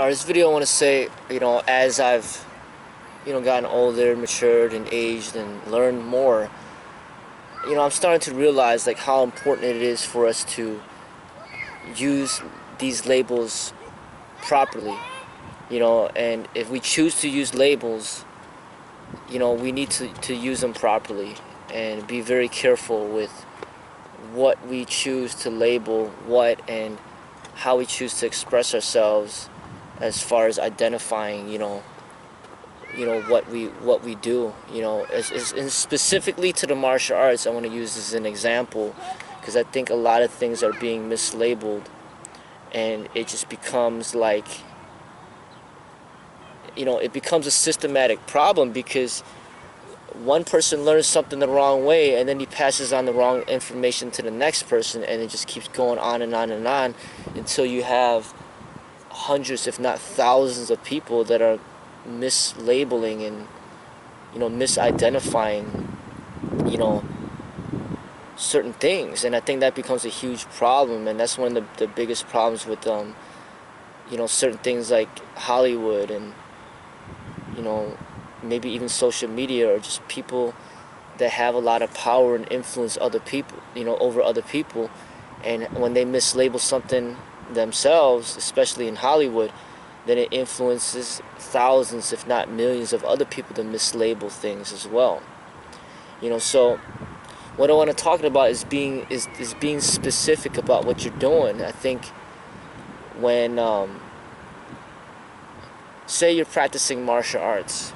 This video I want to say, as I've, gotten older, matured, and aged, and learned more, I'm starting to realize like how important it is for us to use these labels properly. And if we choose to use labels, we need to use them properly and be very careful with what we choose to label what and how we choose to express ourselves as far as identifying, what we do. And specifically to the martial arts, I want to use this as an example because I think a lot of things are being mislabeled, and it just becomes like, it becomes a systematic problem because one person learns something the wrong way and then he passes on the wrong information to the next person, and it just keeps going on and on and on until you have hundreds if not thousands of people that are mislabeling and misidentifying certain things. And I think that becomes a huge problem, and that's one of the biggest problems with certain things like Hollywood and maybe even social media, or just people that have a lot of power and influence other people, over other people. And when they mislabel something themselves, especially in Hollywood, then it influences thousands, if not millions, of other people to mislabel things as well. So what I want to talk about is being specific about what you're doing. I think when say you're practicing martial arts,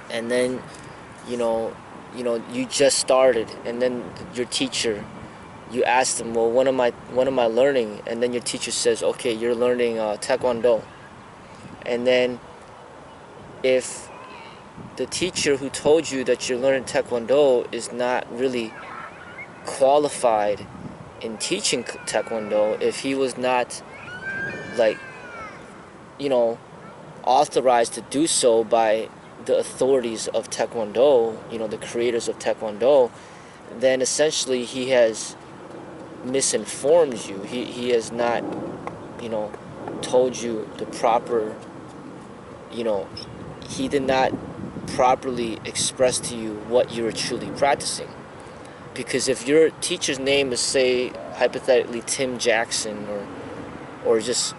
and then you just started, and then your teacher, you ask them, well, what am I learning? And then your teacher says, okay, you're learning Taekwondo. And then if the teacher who told you that you're learning Taekwondo is not really qualified in teaching Taekwondo, if he was not like authorized to do so by the authorities of Taekwondo, the creators of Taekwondo, then essentially he has misinformed you. He has not, told you the proper, he did not properly express to you what you're truly practicing. Because if your teacher's name is, say, hypothetically Tim Jackson or just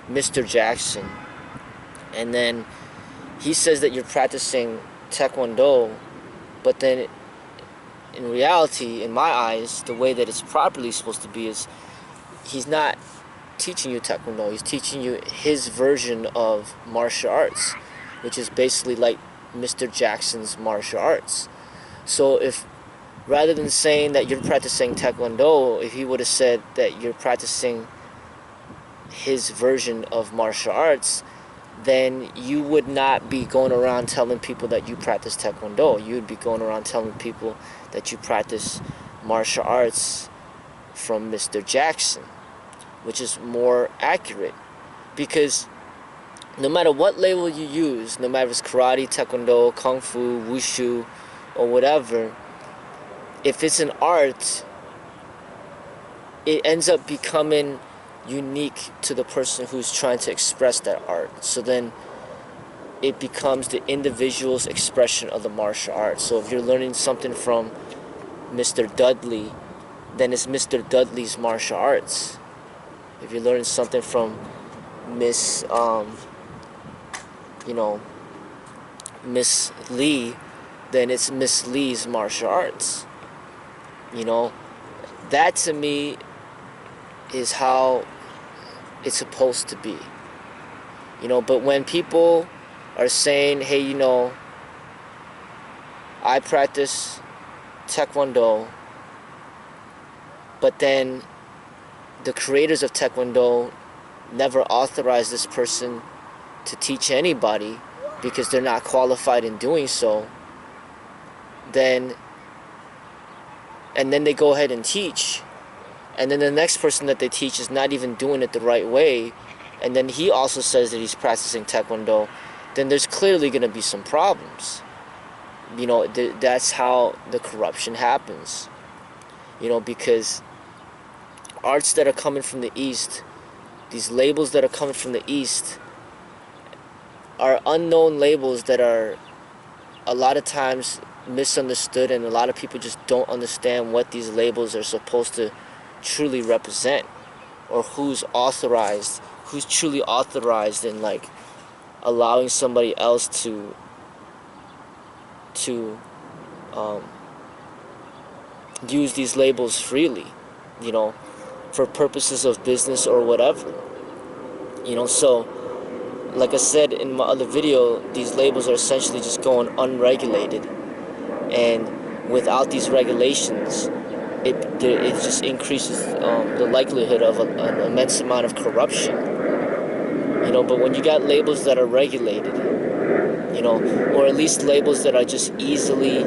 Mr. Jackson, and then he says that you're practicing Taekwondo, but then in reality, in my eyes, the way that it's properly supposed to be is he's not teaching you Taekwondo. He's teaching you his version of martial arts, which is basically like Mr. Jackson's martial arts. So if rather than saying that you're practicing Taekwondo, if he would have said that you're practicing his version of martial arts, then you would not be going around telling people that you practice Taekwondo. You would be going around telling people that you practice martial arts from Mr. Jackson, which is more accurate. Because no matter what label you use, no matter if it's karate, Taekwondo, Kung Fu, Wushu, or whatever, if it's an art, it ends up becoming unique to the person who's trying to express that art. So then it becomes the individual's expression of the martial art. So if you're learning something from Mr. Dudley, then it's Mr. Dudley's martial arts. If you're learning something from Miss Lee, then it's Miss Lee's martial arts. That to me is how it's supposed to be. But when people are saying, hey, I practice Taekwondo, but then the creators of Taekwondo never authorized this person to teach anybody because they're not qualified in doing so, and then they go ahead and teach, and then the next person that they teach is not even doing it the right way, and then he also says that he's practicing Taekwondo, then there's clearly going to be some problems. That's how the corruption happens. Because arts that are coming from the East, these labels that are coming from the East, are unknown labels that are a lot of times misunderstood, and a lot of people just don't understand what these labels are supposed to truly represent, or who's truly authorized in like allowing somebody else to um, use these labels freely, you know, for purposes of business or whatever. So like I said in my other video, these labels are essentially just going unregulated, and without these regulations, it just increases the likelihood of an immense amount of corruption. But when you got labels that are regulated, or at least labels that are just easily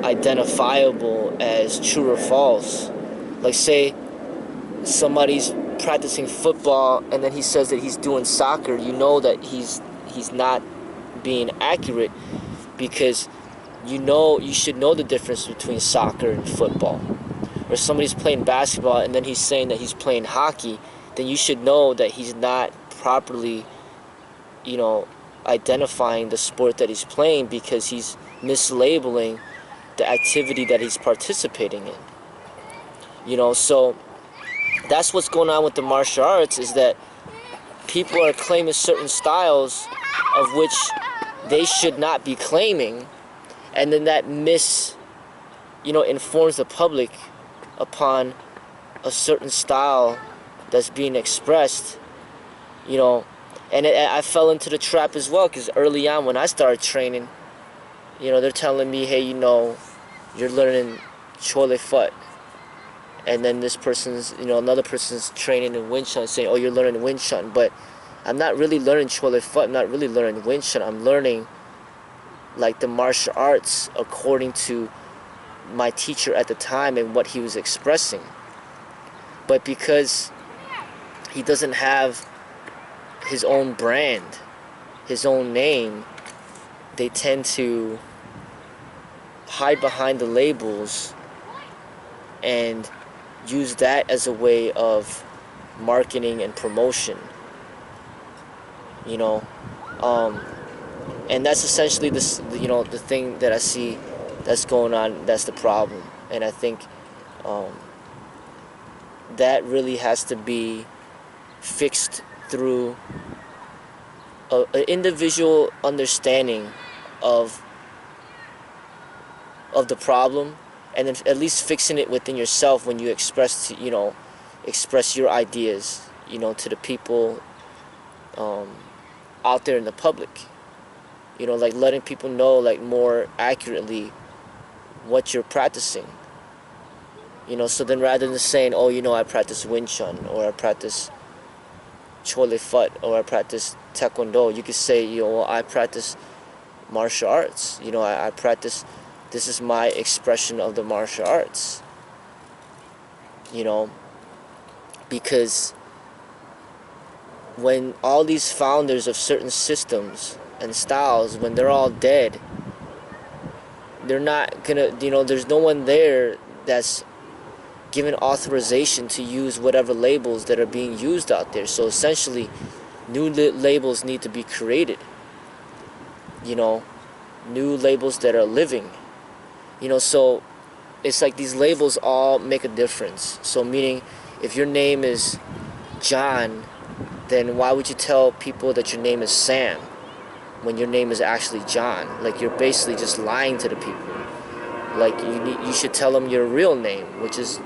identifiable as true or false, like say somebody's practicing football and then he says that he's doing soccer, you know that he's not being accurate, because you should know the difference between soccer and football. Or somebody's playing basketball and then he's saying that he's playing hockey, then you should know that he's not properly, identifying the sport that he's playing, because he's mislabeling the activity that he's participating in. So that's what's going on with the martial arts, is that people are claiming certain styles of which they should not be claiming, and then that informs the public upon a certain style that's being expressed, and I fell into the trap as well, because early on when I started training, they're telling me, hey, you're learning chole foot, and then this person's, another person's training in Wing Chun, saying, oh, you're learning Wing Chun, but I'm not really learning chole foot, I'm not really learning Wing Chun, I'm learning like the martial arts according to my teacher at the time and what he was expressing. But because he doesn't have his own brand, his own name, they tend to hide behind the labels and use that as a way of marketing and promotion, and that's essentially the thing that I see that's going on. That's the problem, and I think that really has to be fixed through an individual understanding of the problem, and then at least fixing it within yourself when you express your ideas, to the people out there in the public. Like letting people know like more accurately what you're practicing. So then rather than saying, oh, I practice Wing Chun, or I practice Chole Fut, or I practice Taekwondo, you could say, well, I practice martial arts. I practice, this is my expression of the martial arts. Because when all these founders of certain systems and styles, when they're all dead, they're not gonna, there's no one there that's given authorization to use whatever labels that are being used out there. So essentially, new labels need to be created. New labels that are living. So it's like these labels all make a difference. So meaning, if your name is John, then why would you tell people that your name is Sam when your name is actually John? Like, you're basically just lying to the people. Like, you should tell them your real name, which is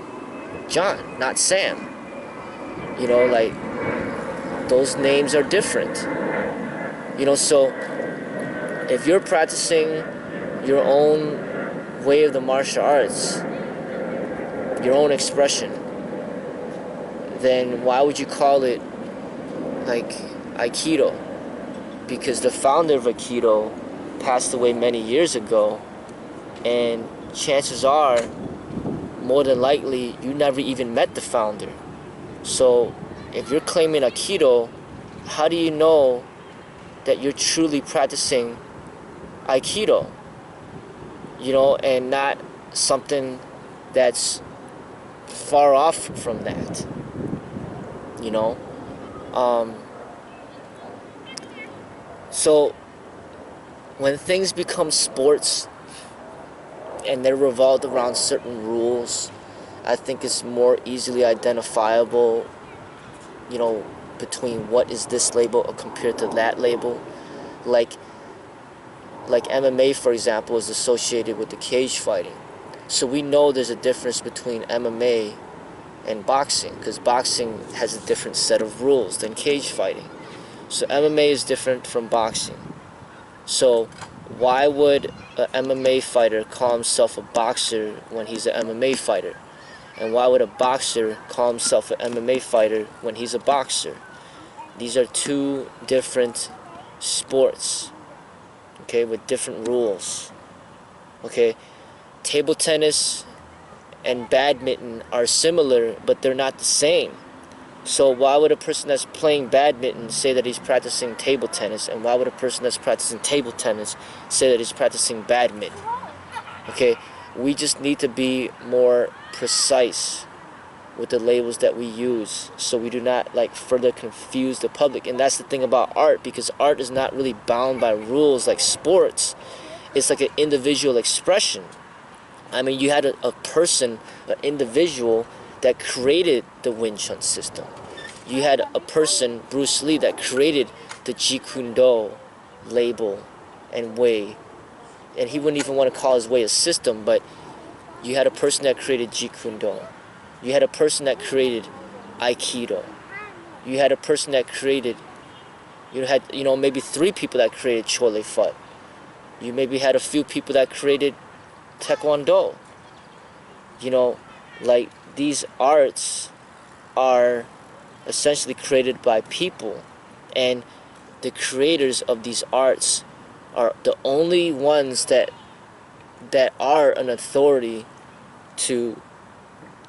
John, not Sam. Like, those names are different. So if you're practicing your own way of the martial arts, your own expression, then why would you call it like Aikido? Because the founder of Aikido passed away many years ago, and chances are, more than likely, you never even met the founder. So if you're claiming Aikido, how do you know that you're truly practicing Aikido? And not something that's far off from that. So when things become sports and they're revolved around certain rules, I think it's more easily identifiable, you know, between what is this label compared to that label. Like MMA, for example, is associated with the cage fighting. So we know there's a difference between MMA and boxing, because boxing has a different set of rules than cage fighting. So MMA is different from boxing. So why would an MMA fighter call himself a boxer when he's an MMA fighter? And why would a boxer call himself an MMA fighter when he's a boxer? These are two different sports, okay, with different rules. Okay, table tennis and badminton are similar, but they're not the same. So why would a person that's playing badminton say that he's practicing table tennis, and why would a person that's practicing table tennis say that he's practicing badminton? Okay, we just need to be more precise with the labels that we use, so we do not further confuse the public. And that's the thing about art, because art is not really bound by rules like sports. It's like an individual expression. I mean, you had a person, an individual, that created the Wing Chun system. You had a person, Bruce Lee, that created the Jeet Kune Do label and way. And he wouldn't even want to call his way a system, but you had a person that created Jeet Kune Do. You had a person that created Aikido. You had a person that created, maybe 3 people that created Chole Phut. You maybe had a few people that created Taekwondo. These arts are essentially created by people, and the creators of these arts are the only ones that are an authority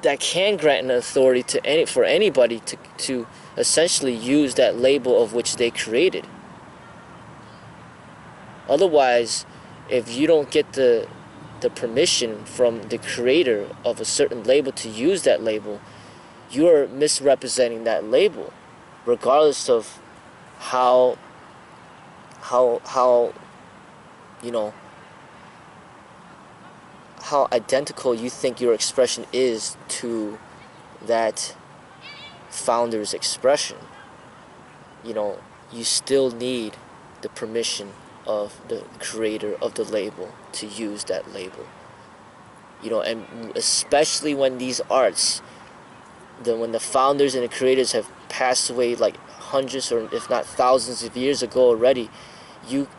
that can grant an authority for anybody to essentially use that label of which they created. Otherwise, if you don't get the permission from the creator of a certain label to use that label, you're misrepresenting that label, regardless of how identical you think your expression is to that founder's expression. You still need the permission of the creator of the label to use that label. And especially when these arts, when the founders and the creators have passed away hundreds or if not thousands of years ago already,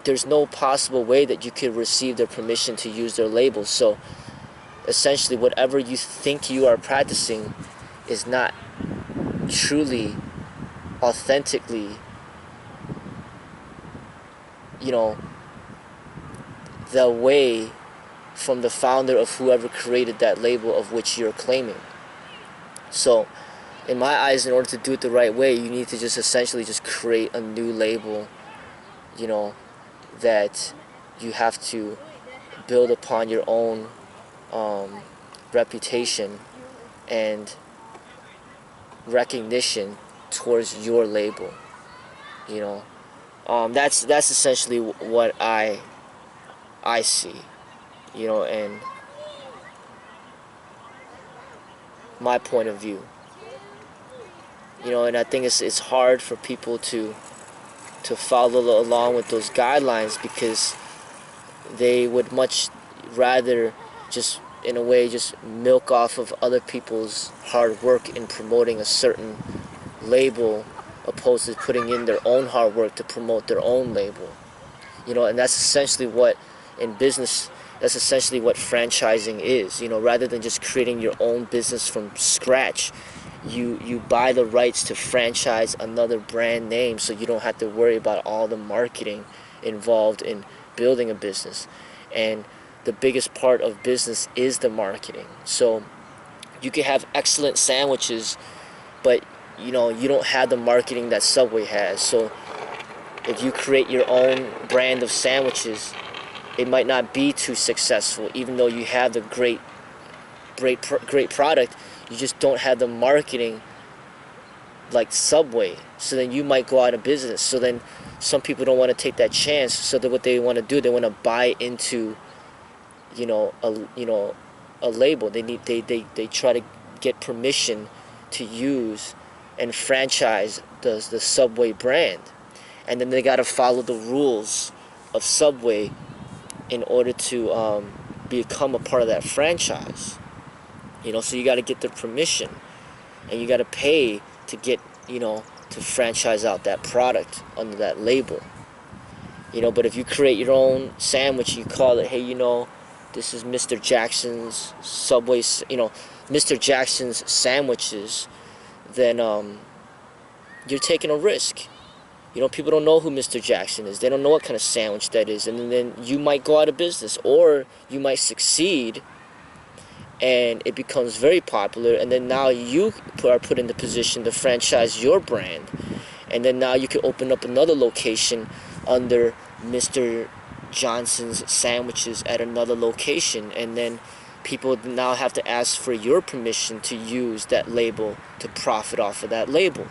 there's no possible way that you could receive their permission to use their labels. So essentially, whatever you think you are practicing is not truly, authentically, the way from the founder of whoever created that label of which you're claiming. So in my eyes, in order to do it the right way, you need to just essentially just create a new label, that you have to build upon your own reputation and recognition towards your label. That's essentially what I see, and my point of view. And I think it's hard for people to follow along with those guidelines, because they would much rather just, in a way, just milk off of other people's hard work in promoting a certain label, opposed to putting in their own hard work to promote their own label. And that's essentially what, in business, that's essentially what franchising is. Rather than just creating your own business from scratch, you buy the rights to franchise another brand name, so you don't have to worry about all the marketing involved in building a business. And the biggest part of business is the marketing. So you can have excellent sandwiches, but you don't have the marketing that Subway has. So if you create your own brand of sandwiches, it might not be too successful, even though you have the great product. You just don't have the marketing like Subway. So then you might go out of business. So then some people don't want to take that chance. So that what they want to do, they want to buy into, a label. They try to get permission to use and franchise the Subway brand, and then they got to follow the rules of Subway in order to become a part of that franchise. So you got to get the permission, and you got to pay to get, to franchise out that product under that label. But if you create your own sandwich, you call it, hey, this is Mr. Jackson's Subway, Mr. Jackson's sandwiches, then you're taking a risk. People don't know who Mr. Jackson is. They don't know what kind of sandwich that is. And then you might go out of business, or you might succeed and it becomes very popular, and then now you are put in the position to franchise your brand, and then now you can open up another location under Mr. Johnson's sandwiches at another location, and then people now have to ask for your permission to use that label to profit off of that label.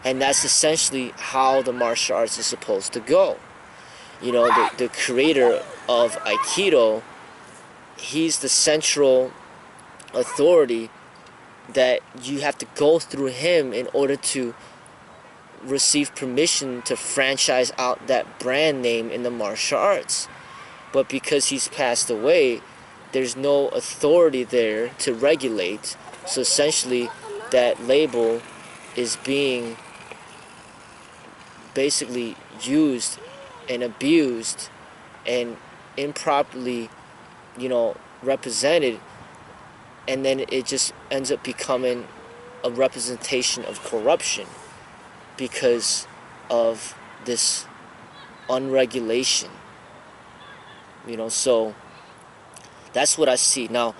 And that's essentially how the martial arts is supposed to go. The creator of Aikido, he's the central authority that you have to go through him in order to receive permission to franchise out that brand name in the martial arts. But because he's passed away, there's no authority there to regulate. So essentially, that label is being basically used and abused and improperly, represented, and then it just ends up becoming a representation of corruption because of this unregulation. So that's what I see. Now,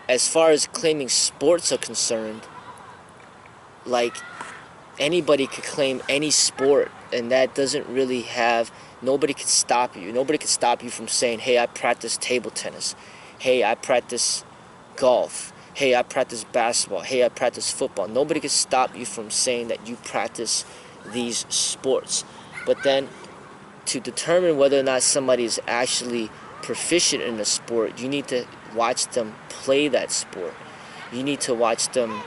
as far as claiming sports are concerned, like, anybody could claim any sport, and that doesn't really nobody could stop you. Nobody could stop you from saying, hey, I practice table tennis. Hey, I practice golf. Hey, I practice basketball. Hey, I practice football. Nobody could stop you from saying that you practice these sports. But then, to determine whether or not somebody is actually proficient in a sport, you need to watch them play that sport. You need to watch them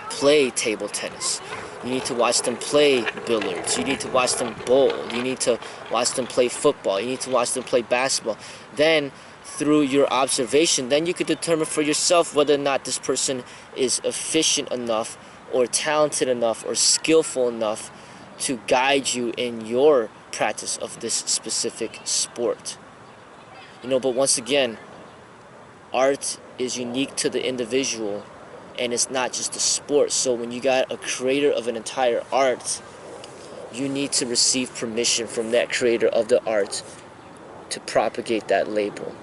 play table tennis. You need to watch them play billiards. You need to watch them bowl. You need to watch them play football. You need to watch them play basketball. Then, through your observation, then you could determine for yourself whether or not this person is efficient enough or talented enough or skillful enough to guide you in your practice of this specific sport. But once again, art is unique to the individual, and it's not just a sport. So when you got a creator of an entire art, you need to receive permission from that creator of the art to propagate that label.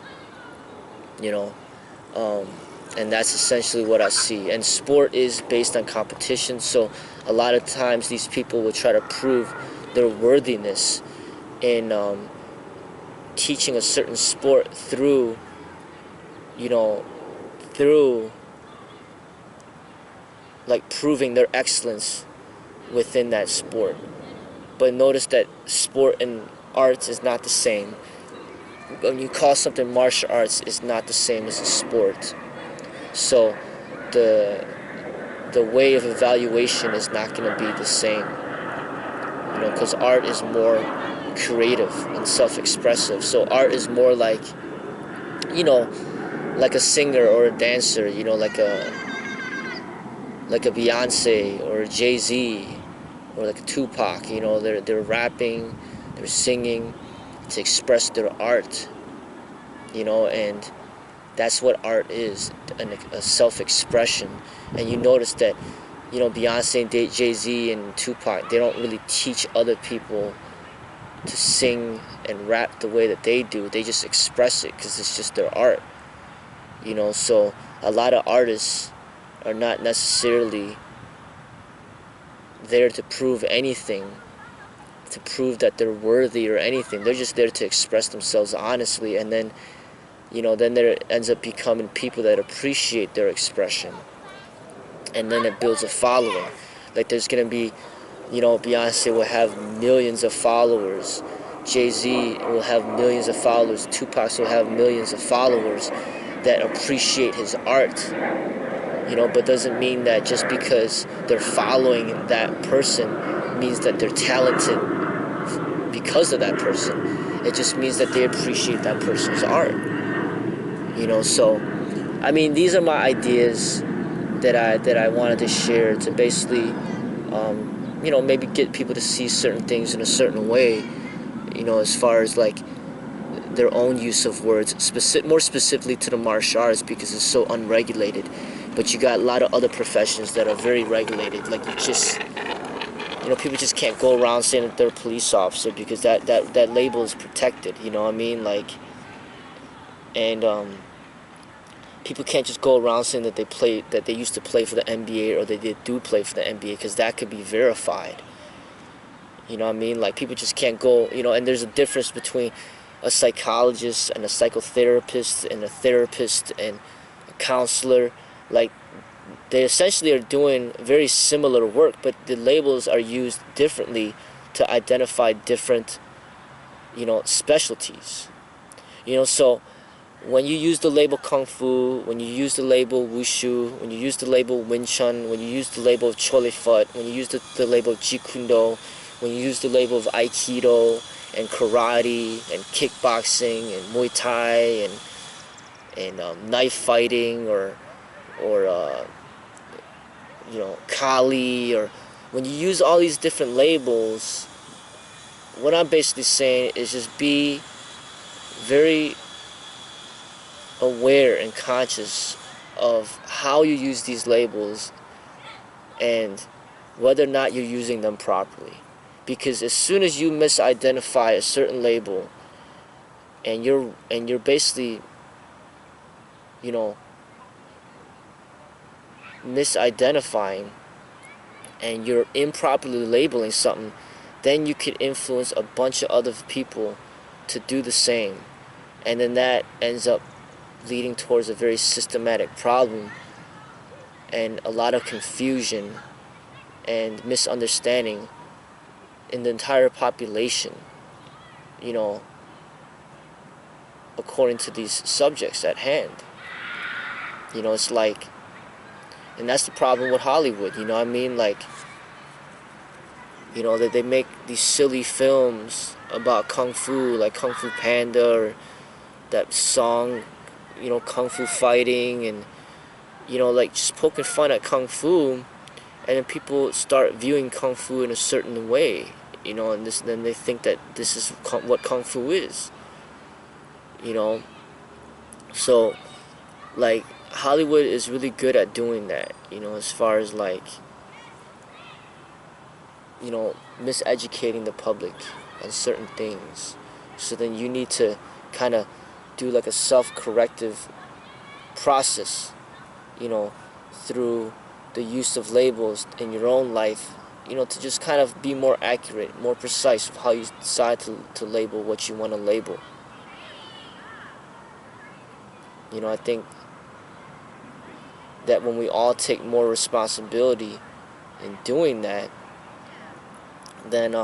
And that's essentially what I see. And sport is based on competition, so a lot of times these people will try to prove their worthiness in teaching a certain sport through like proving their excellence within that sport. But notice that sport and arts is not the same. When you call something martial arts, it's not the same as a sport. So the way of evaluation is not going to be the same. Because art is more creative and self-expressive. So art is more like, like a singer or a dancer, like a Beyonce or a Jay-Z or like a Tupac. They're rapping, they're singing to express their art, and that's what art is, a self-expression. And you notice that, Beyonce and Jay-Z and Tupac, they don't really teach other people to sing and rap the way that they do. They just express it because it's just their art, So a lot of artists are not necessarily there to prove anything, to prove that they're worthy or anything. They're just there to express themselves honestly, and then then there ends up becoming people that appreciate their expression, and then it builds a following. Like there's gonna be You know, Beyonce will have millions of followers. Jay-Z will have millions of followers. Tupac will have millions of followers that appreciate his art. You know, but doesn't mean that just because they're following that person means that they're talented because of that person. It just means that they appreciate that person's art. You know, so I mean, these are my ideas that I wanted to share to basically, you know, maybe get people to see certain things in a certain way. You know, as far as like their own use of words, more specifically to the martial arts because it's so unregulated. But you got a lot of other professions that are very regulated. Like you know, people just can't go around saying that they're a police officer because that label is protected. You know what I mean? Like, and people can't just go around saying that they used to play for the NBA or they do play for the NBA because that could be verified. You know what I mean? Like, people just can't go, you know, and there's a difference between a psychologist and a psychotherapist and a therapist and a counselor. Like, they essentially are doing very similar work, but the labels are used differently to identify different, you know, specialties. You know, so when you use the label Kung Fu, when you use the label Wushu, when you use the label Wing Chun, when you use the label Chole Fut, when you use the label Jeet Kune Do, when you use the label of Aikido and karate and kickboxing and Muay Thai and knife fighting or you know, Kali, or when you use all these different labels, what I'm basically saying is just be very aware and conscious of how you use these labels and whether or not you're using them properly. Because as soon as you misidentify a certain label and you're basically, you know, misidentifying and you're improperly labeling something, then you could influence a bunch of other people to do the same, and then that ends up leading towards a very systematic problem and a lot of confusion and misunderstanding in the entire population, you know, according to these subjects at hand. You know, it's like, and that's the problem with Hollywood, you know what I mean? Like, you know, that they make these silly films about Kung Fu, like Kung Fu Panda, or that song, you know, Kung Fu Fighting, and, you know, like just poking fun at Kung Fu, and then people start viewing Kung Fu in a certain way, you know, and then they think that this is what Kung Fu is, you know. So, like, Hollywood is really good at doing that, you know, as far as like, you know, miseducating the public on certain things. So then you need to kind of do like a self-corrective process, you know, through the use of labels in your own life, you know, to just kind of be more accurate, more precise of how you decide to label what you want to label. You know, I think that when we all take more responsibility in doing that, then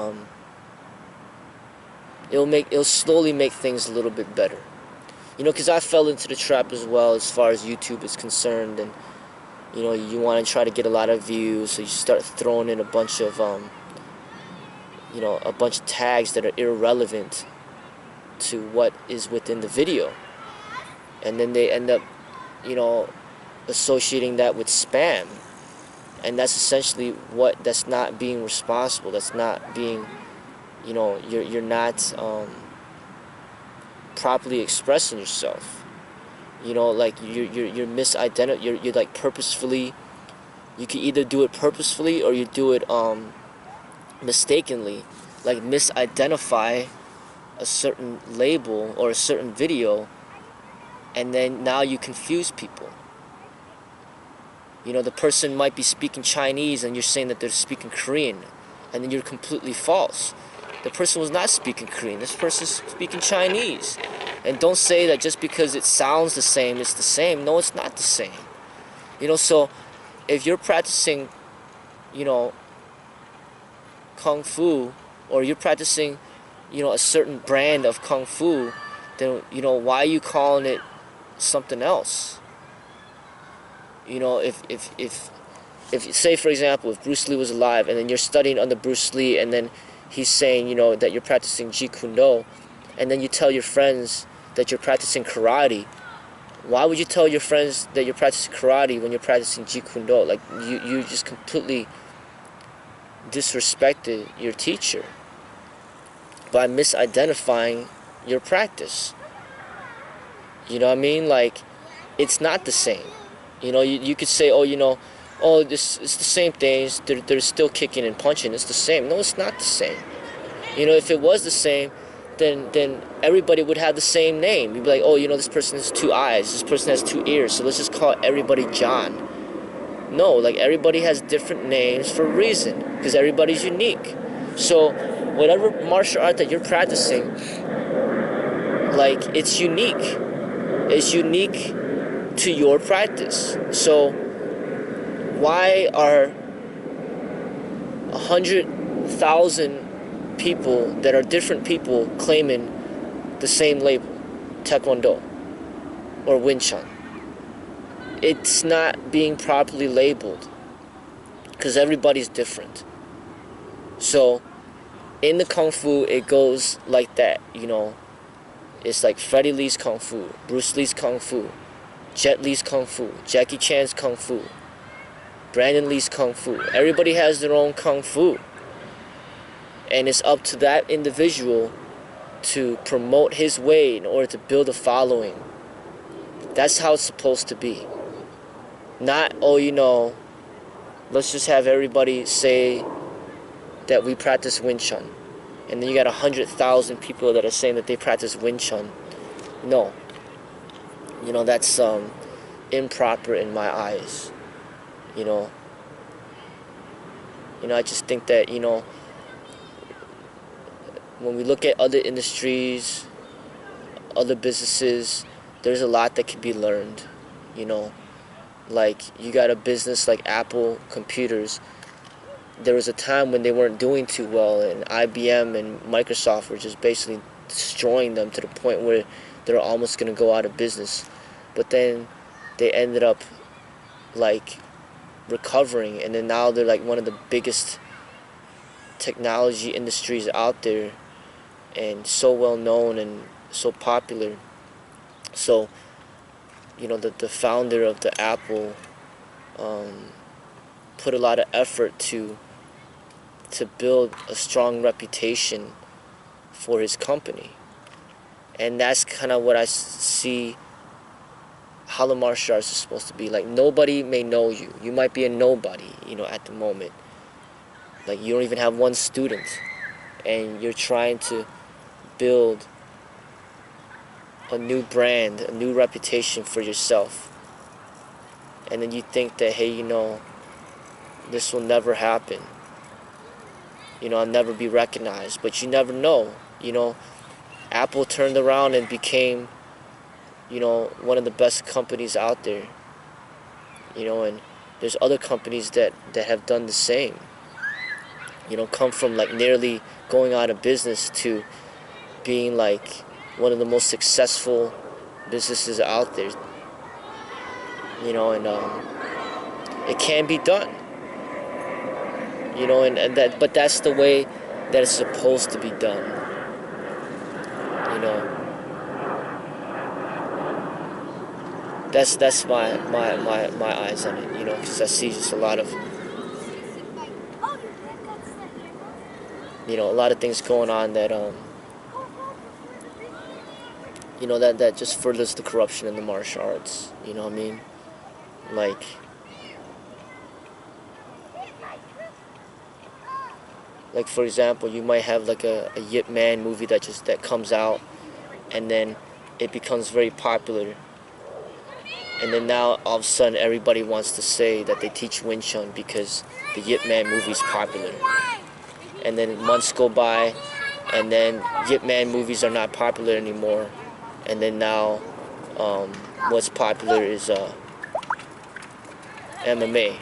it'll slowly make things a little bit better. You know, because I fell into the trap as well as far as YouTube is concerned, and you know, you want to try to get a lot of views, so you start throwing in a bunch of you know, a bunch of tags that are irrelevant to what is within the video, and then they end up, you know, associating that with spam, and that's essentially that's not being responsible. That's not being, you know, you're not properly expressing yourself. You know, like you're you're like purposefully. You can either do it purposefully or you do it mistakenly, like misidentify a certain label or a certain video, and then now you confuse people. You know, the person might be speaking Chinese and you're saying that they're speaking Korean, and then you're completely false. The person was not speaking Korean. This person's speaking Chinese. And don't say that just because it sounds the same, it's the same. No, it's not the same. You know, so if you're practicing, you know, kung fu, or you're practicing, a certain brand of kung fu, then, why are you calling it something else? If say, for example, if Bruce Lee was alive and then you're studying under Bruce Lee, and then he's saying, that you're practicing Jeet Kune Do, and then you tell your friends that you're practicing karate, why would you tell your friends that you're practicing karate when you're practicing Jeet Kune Do? Like, you just completely disrespected your teacher by misidentifying your practice. You know what I mean? Like, it's not the same. You could say, this it's the same things. They're still kicking and punching. It's the same. No, it's not the same. If it was the same, then everybody would have the same name. You'd be like, this person has 2 eyes. This person has 2 ears. So let's just call everybody John. No, like, everybody has different names for a reason, because everybody's unique. So whatever martial art that you're practicing, like, it's unique. It's unique to your practice. So why are 100,000 people that are different people claiming the same label, Taekwondo or Wing Chun? It's not being properly labeled, because everybody's different. So in the Kung Fu, it goes like that, It's like Freddie Lee's Kung Fu, Bruce Lee's Kung Fu, Jet Li's Kung Fu, Jackie Chan's Kung Fu, Brandon Lee's Kung Fu. Everybody has their own Kung Fu. And it's up to that individual to promote his way in order to build a following. That's how it's supposed to be. Not, let's just have everybody say that we practice Wing Chun, and then you got 100,000 people that are saying that they practice Wing Chun. No. That's improper in my eyes. I just think that, when we look at other industries, other businesses, there's a lot that can be learned. Like, you got a business like Apple Computers. There was a time when they weren't doing too well, and IBM and Microsoft were just basically destroying them to the point where they're almost going to go out of business. But then they ended up, like, recovering, and then now they're like one of the biggest technology industries out there, and so well known and so popular. So, the founder of the Apple put a lot of effort to build a strong reputation for his company. And that's kind of what I see how the martial arts is supposed to be. Like, nobody may know you. You might be a nobody, at the moment. Like, you don't even have one student, and you're trying to build a new brand, a new reputation for yourself. And then you think that, hey, this will never happen. I'll never be recognized. But you never know. Apple turned around and became, one of the best companies out there. And there's other companies that have done the same. Come from, like, nearly going out of business to being, like, one of the most successful businesses out there. And it can be done. But that's the way that it's supposed to be done. That's my eyes on it, because I see just a lot of things going on that that just furthers the corruption in the martial arts. You know what I mean? Like, for example, you might have like a Yip Man movie that comes out, and then it becomes very popular. And then now, all of a sudden, everybody wants to say that they teach Wing Chun because the Yip Man movie is popular. And then months go by, and then Yip Man movies are not popular anymore. And then now, what's popular is MMA.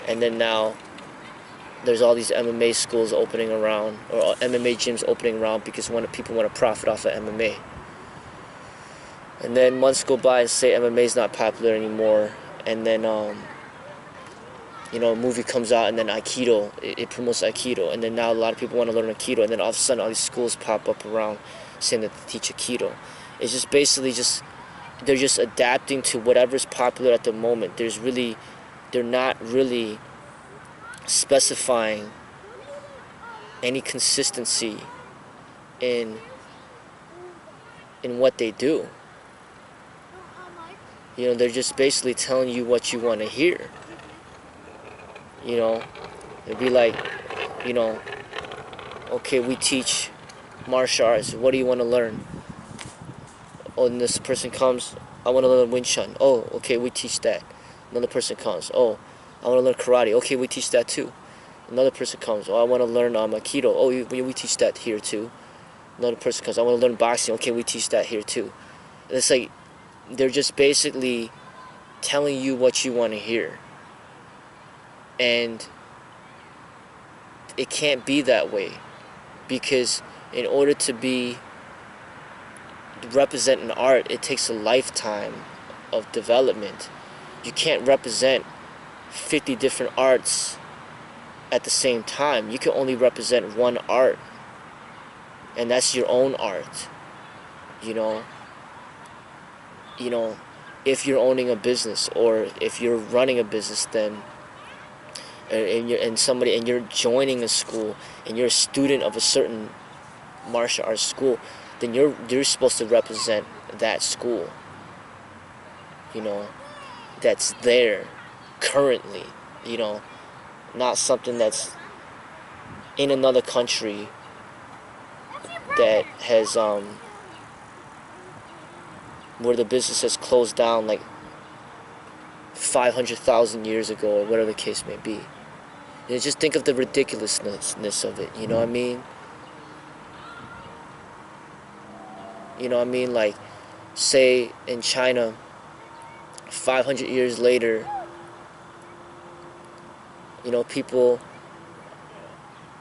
And then now, there's all these MMA schools opening around, or MMA gyms opening around, because people want to profit off of MMA. And then months go by and say MMA is not popular anymore, and then a movie comes out, and then Aikido, it promotes Aikido, and then now a lot of people want to learn Aikido, and then all of a sudden all these schools pop up around saying that they teach Aikido. It's just basically they're just adapting to whatever's popular at the moment. They're not really specifying any consistency in what they do. They're just basically telling you what you want to hear. It'd be like, okay, we teach martial arts. What do you want to learn? Oh, and this person comes, I want to learn Wing Chun. Oh, okay, we teach that. Another person comes, oh, I want to learn karate. Okay, we teach that too. Another person comes, oh, I want to learn Aikido. Oh, we teach that here too. Another person comes, I want to learn boxing. Okay, we teach that here too. And it's like they're just basically telling you what you want to hear. And it can't be that way, because in order to represent an art, it takes a lifetime of development. You can't represent 50 different arts at the same time. You can only represent one art, and that's your own art. If you're owning a business, or if you're running a business, then and you're joining a school, and you're a student of a certain martial arts school, then you're supposed to represent that school, that's there currently, not something that's in another country that has where the business has closed down like 500,000 years ago, or whatever the case may be. Just think of the ridiculousness of it. You know what I mean? Like, say in China, 500 years later, people,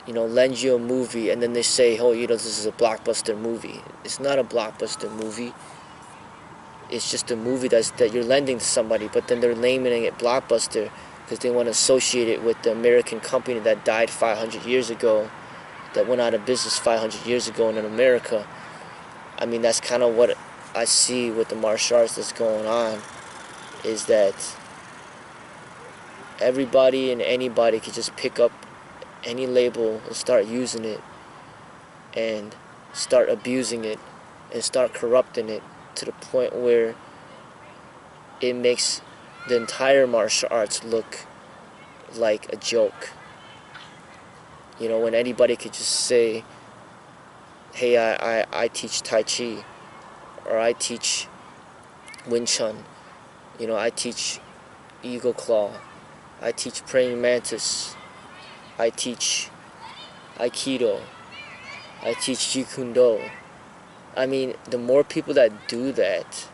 lend you a movie, and then they say, oh, this is a blockbuster movie. It's not a blockbuster movie. It's just a movie that you're lending to somebody, but then they're naming it blockbuster because they want to associate it with the American company that died 500 years ago, that went out of business 500 years ago in America. That's kind of what I see with the martial arts that's going on, is that everybody and anybody could just pick up any label and start using it, and start abusing it, and start corrupting it to the point where it makes the entire martial arts look like a joke. When anybody could just say, hey, I teach Tai Chi, or I teach Wing Chun, I teach Eagle Claw, I teach Praying Mantis, I teach Aikido, I teach Jeet Kune Do. The more people that do that,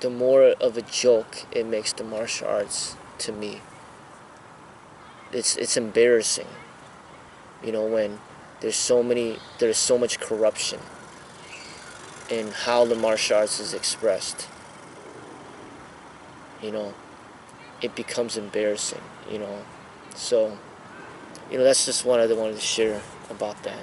the more of a joke it makes the martial arts to me. It's embarrassing, when there's so much corruption in how the martial arts is expressed. It becomes embarrassing, So, that's just what I wanted to share about that.